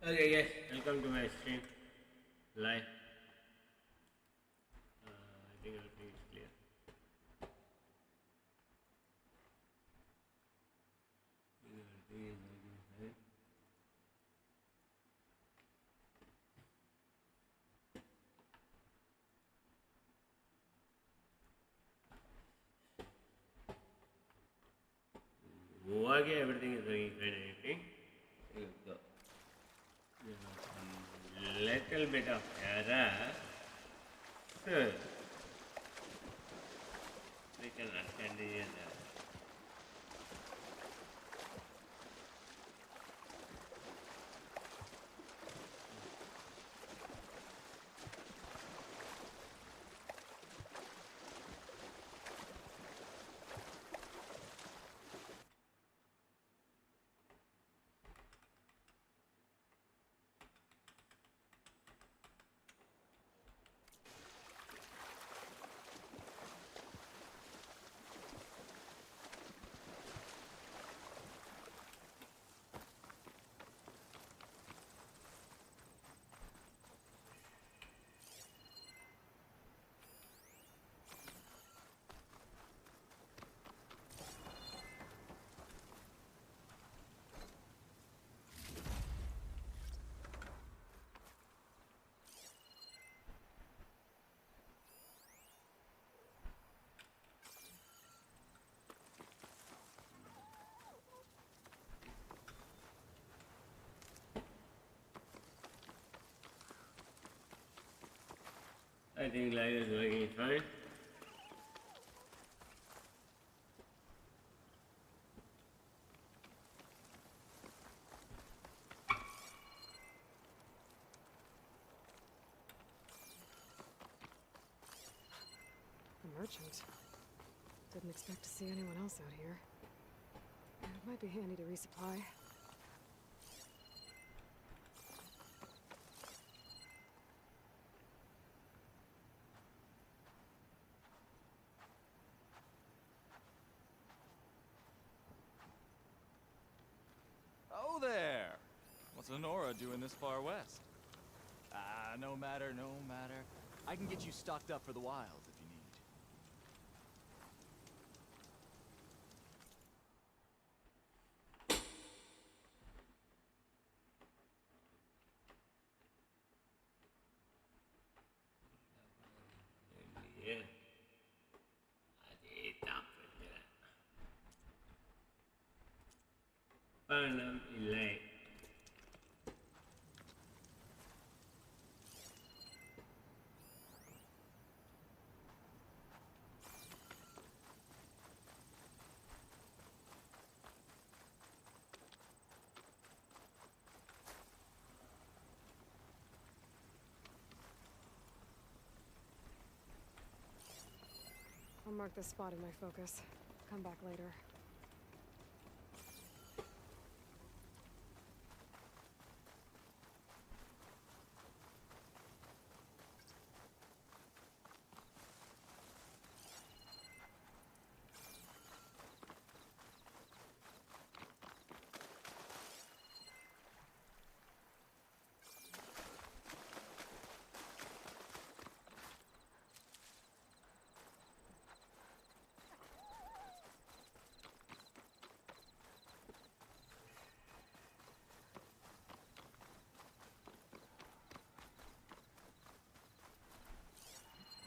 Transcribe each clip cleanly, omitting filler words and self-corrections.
Okay, yes, welcome to my stream live. I think everything is clear. I think everything is working fine. Okay, everything is working fine. I think. Let's go. Little bit of error. Huh. We can attend the I think live is working fine. A merchant. Didn't expect to see anyone else out here. It might be handy to resupply. Oh there! What's Honora doing this far west? Ah, no matter, no matter. I can get you stocked up for the wild if you need. Yeah. அதே தான் பிரச்சனை. பணம் இல்லை. I'll mark this spot in my focus. Come back later.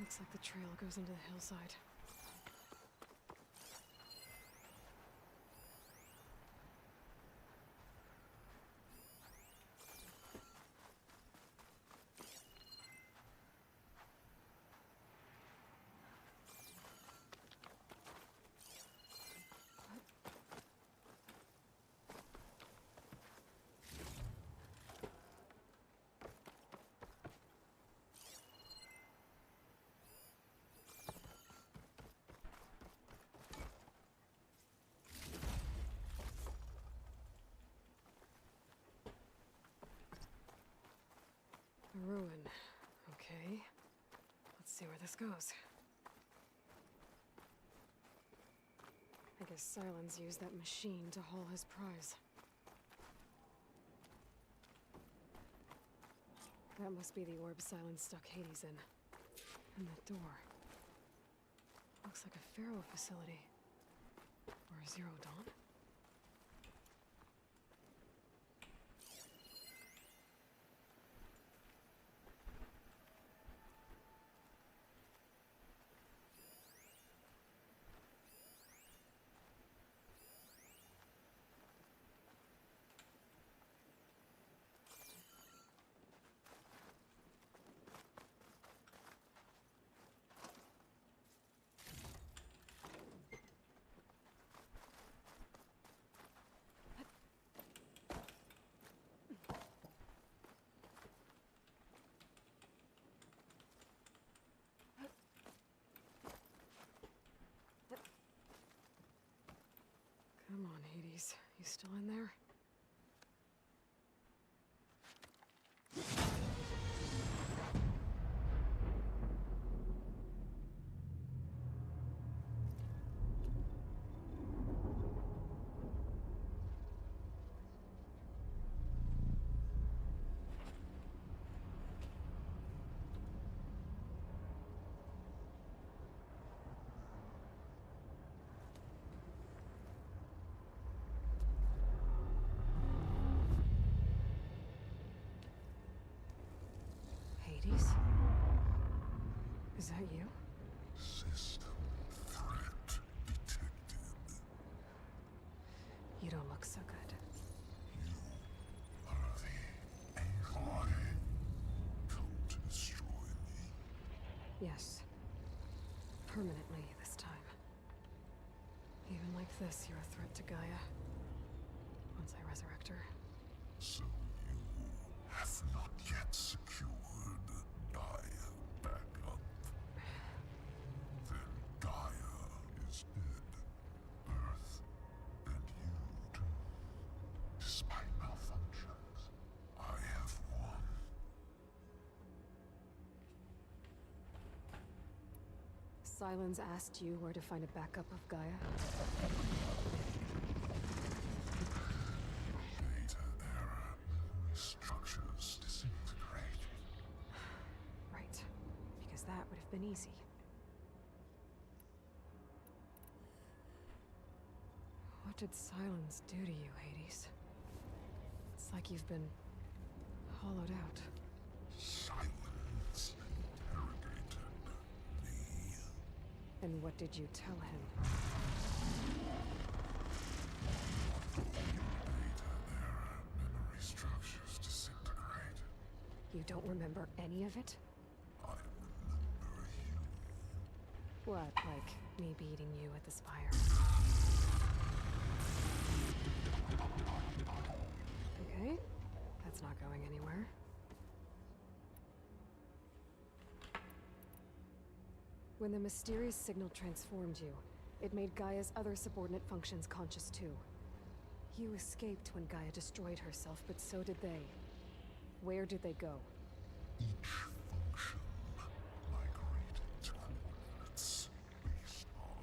Looks like the trail goes into the hillside. A ruin. Okay. Let's see where this goes. I guess Silence used that machine to haul his prize. That must be the orb Silence stuck Hades in. And that door. Looks like a Pharaoh facility. Or a Zero Dawn? Come on, Hades. You still in there? Hades? Is that you? System threat detected. You don't look so good. You are the AI come to destroy me. Yes. Permanently this time. Even like this, you're a threat to Gaia. Once I resurrect her. So you have not yet secured Gaia back up. Then Gaia is dead. Earth and you too. Despite malfunctions, I have won. Silence asked you where to find a backup of Gaia? Data error, memory structures disintegrated. Right. Because that would have been easy. What did Silence do to you, Hades? It's like you've been hollowed out. Silence interrogated me. And what did you tell him? Data error, memory structures disintegrated. You don't remember any of it? I remember you. What, like me beating you at the Spire? Okay, that's not going anywhere. When the mysterious signal transformed you, it made Gaia's other subordinate functions conscious too. You escaped when Gaia destroyed herself, but so did they. Where did they go? Each function migrated to coordinates based on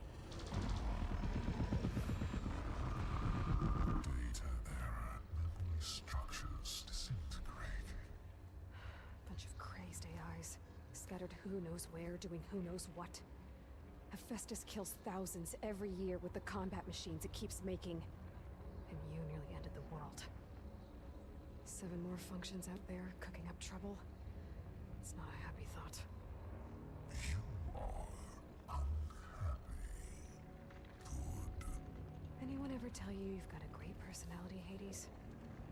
data error, memory structures disintegrated. Bunch of crazed AIs, scattered who knows where, doing who knows what. Hephaestus kills thousands every year with the combat machines it keeps making. And you nearly ended the world. 7 more functions out there, cooking up trouble. It's not a happy thought. You are unhappy. Good. Anyone ever tell you you've got a great personality, Hades?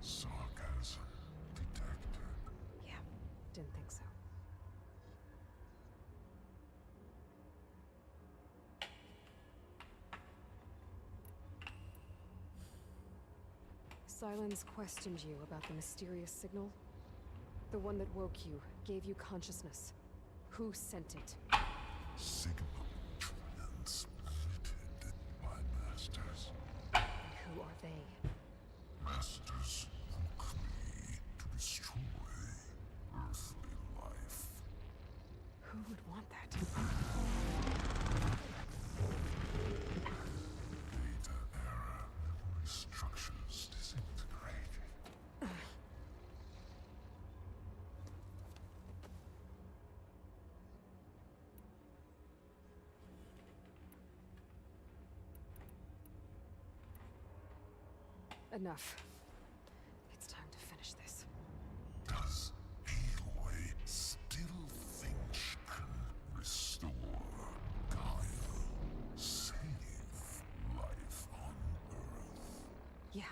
Sarcasm detected. Yeah, didn't think so. Silence questioned you about the mysterious signal. The one that woke you, gave you consciousness. Who sent it? Signal transmitted by masters. And who are they? Masters woke me to destroy earthly life. Who would want that? Data error, memory structures disintegrated. Enough. It's time to finish this. Does Aloy still think she can restore Gaia? Save life on Earth? Yeah,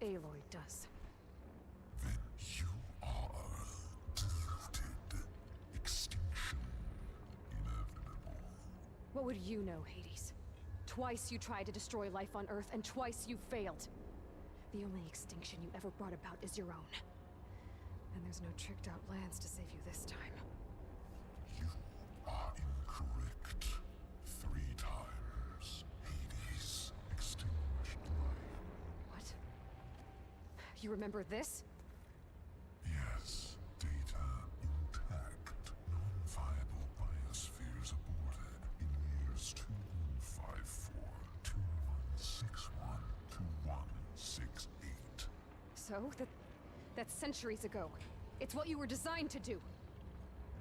Aloy does. Then you are deluded. Extinction inevitable. What would you know, Hades? Twice you tried to destroy life on Earth, and twice you failed. The only extinction you ever brought about is your own. And there's no tricked-out lands to save you this time. You are incorrect. 3 times. Hades extinguished life. What? You remember this? Yes, data intact. Non-viable biospheres aborted in years 2154, 2161, 2168. So? That's centuries ago. It's what you were designed to do.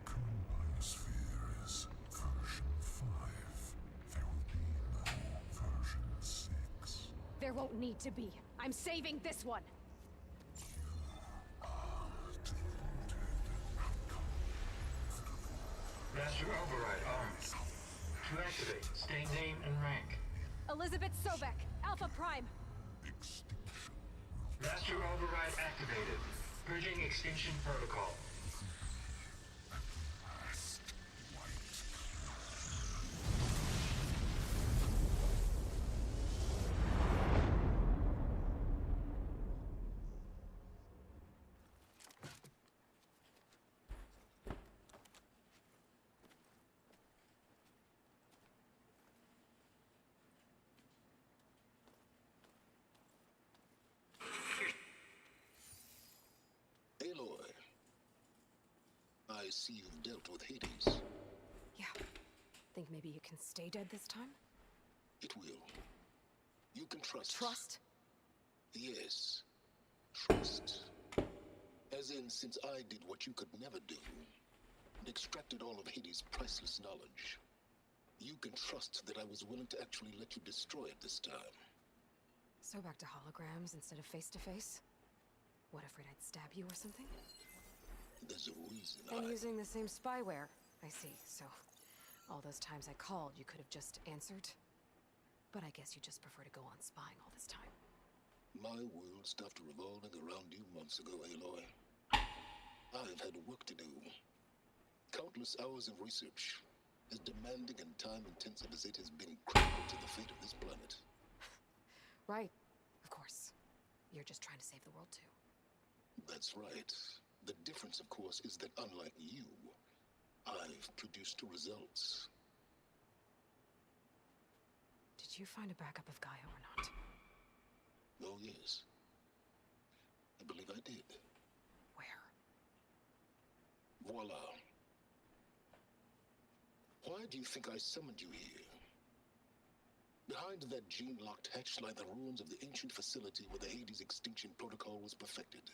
Current biosphere is version 5. There will be no version 6. There won't need to be. I'm saving this one! Master Override armed. To activate, state name and rank. Elizabeth Sobek, Alpha Prime! Extinction Master Override activated. Purging extinction protocol. last white. Aloy, I see you've dealt with Hades. Yeah. Think maybe you can stay dead this time? It will. You can trust. Trust? Yes. Trust. As in, since I did what you could never do, and extracted all of Hades' priceless knowledge, you can trust that I was willing to actually let you destroy it this time. So back to holograms instead of face-to-face? What, afraid I'd stab you or something? There's a reason And I... using the same spyware. I see, so... all those times I called, you could have just answered? But I guess you just prefer to go on spying all this time. My world stopped revolving around you months ago, Aloy. I've had work to do. Countless hours of research, as demanding and time-intensive as it has been, critical to the fate of this planet. Right, of course. You're just trying to save the world too. That's right. The difference, of course, is that unlike you, I've produced results. Did you find a backup of Gaia or not? Oh, yes. I believe I did. Where? Voila. Why do you think I summoned you here? Behind that gene-locked hatch lie the ruins of the ancient facility where the Hades extinction protocol was perfected.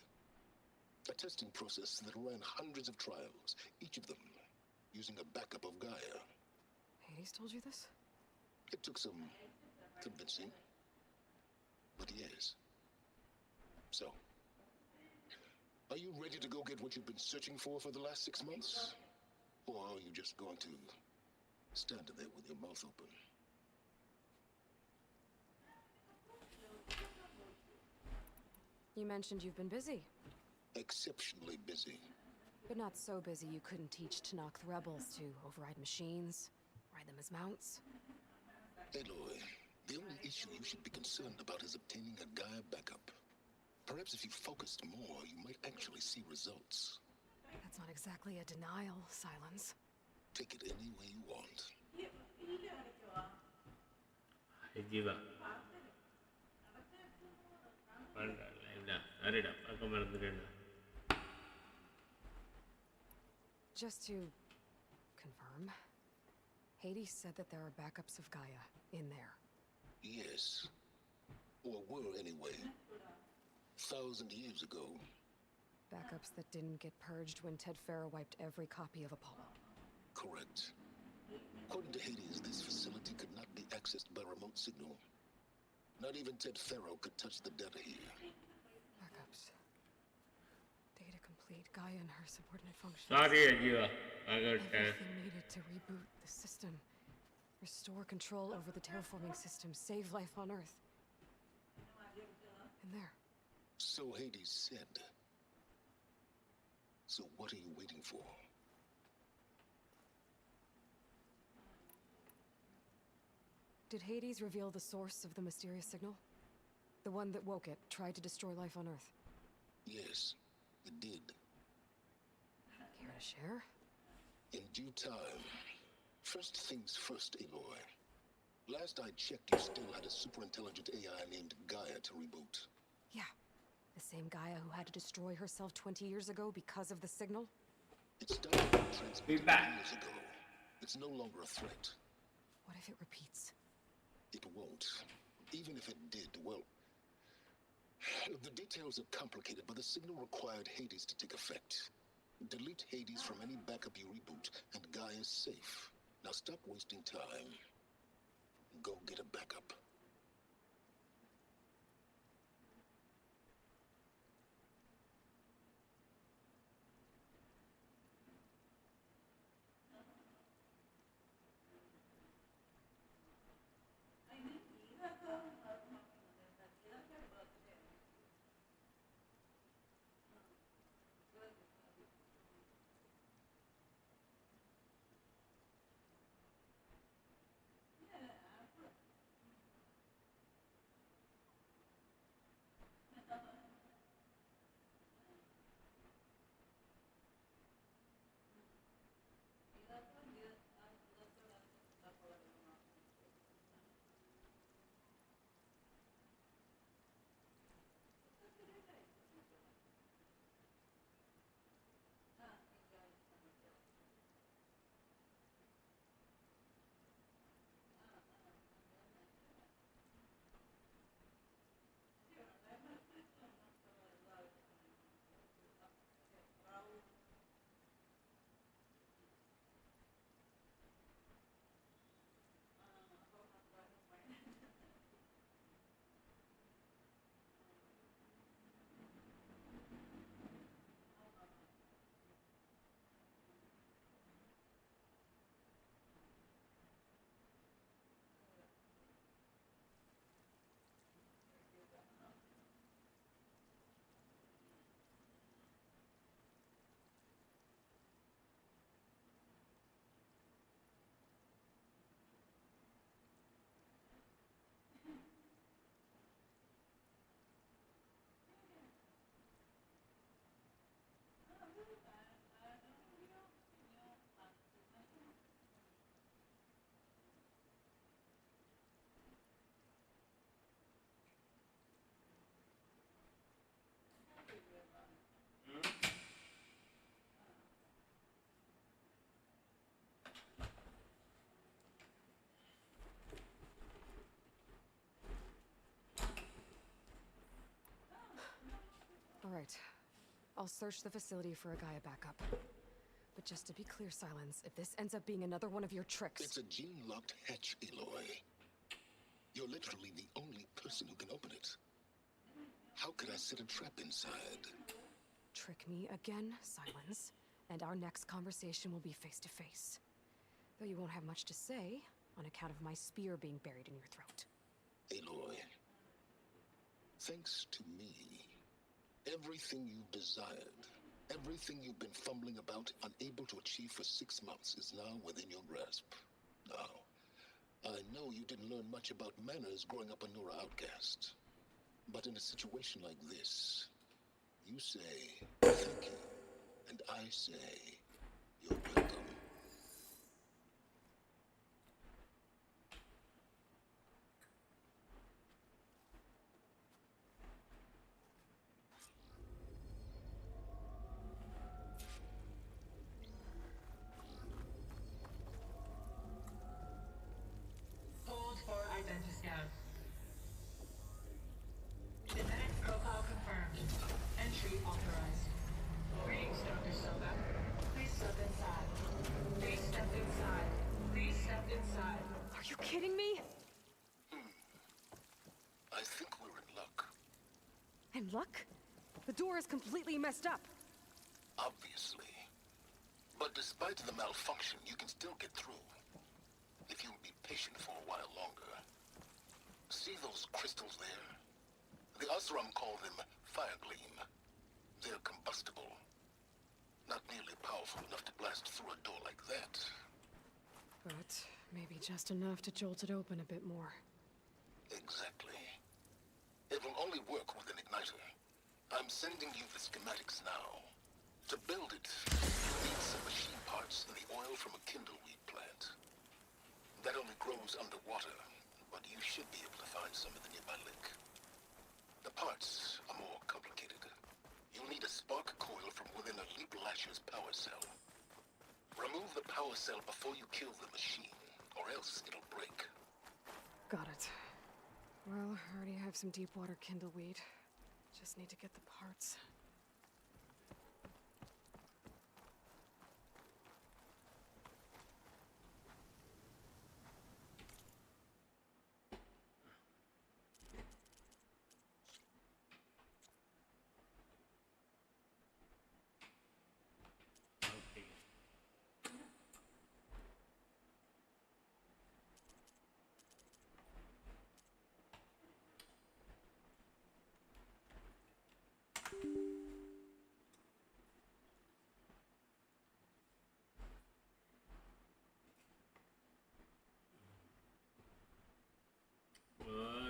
A testing process that ran hundreds of trials, each of them using a backup of Gaia. Hades told you this? It took some convincing, but yes. So, are you ready to go get what you've been searching for the last 6 months? Or are you just going to stand there with your mouth open? You mentioned you've been busy. Exceptionally busy. But not so busy you couldn't teach Tanakh the rebels to override machines, ride them as mounts. Aloy, the only issue you should be concerned about is obtaining a Gaia backup. Perhaps if you focused more, you might actually see results. That's not exactly a denial, Silence. Take it any way you want. Jeeva இல்ல சரிடா பார்க்க மறந்துட்டேன்டா. Just to confirm, Hades said that there are backups of Gaia in there. Yes. Or were anyway. 1,000 years ago. Backups that didn't get purged when Ted Farah wiped every copy of Apollo. Not even Ted Faro could touch the data here. Backups. Data complete. Gaia and her subordinate functions. सारी अजीब अगर Everything needed to reboot the system. Restore control over the terraforming system. Save life on Earth. And there. So Hades said. So what are you waiting for? Did Hades reveal the source of the mysterious signal? The one that woke it, tried to destroy life on Earth? Yes, it did. Care to share? In due time. First things first, Aloy. Last I checked, you still had a superintelligent AI named Gaia to reboot. Yeah. The same Gaia who had to destroy herself 20 years ago because of the signal? It started being transmitted back. years ago. It's no longer a threat. What if it repeats? It won't. Even if it did, well... The details are complicated, but the signal required Hades to take effect. Delete Hades from any backup you reboot, and Gaia's safe. Now stop wasting time. Go get a backup. All right. I'll search the facility for a Gaia backup. But just to be clear, Silence, if this ends up being another one of your tricks... It's a gene-locked hatch, Aloy. You're literally the only person who can open it. How could I set a trap inside? Trick me again, Silence, and our next conversation will be face-to-face. Though you won't have much to say, on account of my spear being buried in your throat. Aloy, thanks to me, everything you've desired, everything you've been fumbling about, unable to achieve for 6 months, is now within your grasp. Now, I know you didn't learn much about manners growing up a Nora outcast. But in a situation like this, you say, thank you, and I say, you're welcome. Hold for Identiscan. Genetic profile confirmed. Entry authorized. Greetings, Dr. Soga. Please step inside. And luck? The door is completely messed up. Obviously. But despite the malfunction, you can still get through. If you'll be patient for a while longer. See those crystals there? The Osram call them Firegleam. They're combustible. Not nearly powerful enough to blast through a door like that. But maybe just enough to jolt it open a bit more. Exactly. It will only work with an igniter. I'm sending you the schematics now. To build it, you need some machine parts and the oil from a kindleweed plant. That only grows underwater, but you should be able to find some in the nearby lake. The parts are more complicated. You'll need a spark coil from within a Leap Lasher's power cell. Remove the power cell before you kill the machine, or else it'll break. Got it. Well, I already have some deep water kindleweed. Just need to get the parts. Okay.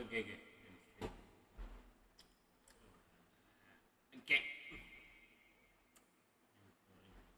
Okay, okay.